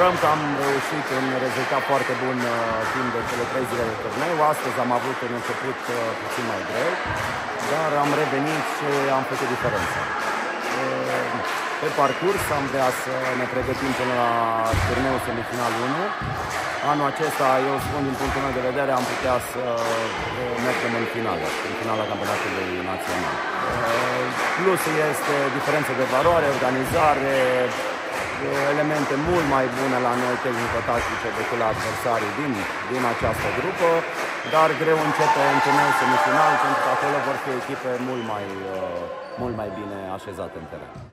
bucurăm că am reușit un rezultat foarte bun timp de cele 3 zile de turneu. Astăzi am avut un început puțin mai greu, dar am revenit și am făcut diferența. Pe parcurs am vrea să ne pregătim până la turneul semifinal 1. Anul acesta, eu spun din punctul meu de vedere, am putea să mergem în finala campionatului național. Plusul este diferență de valoare, organizare, elemente mult mai bune la noi tehnico-tactice decât la adversarii din această grupă, dar greu începe în turneul semifinal, pentru că acolo vor fi echipe mult mai bine așezate în teren.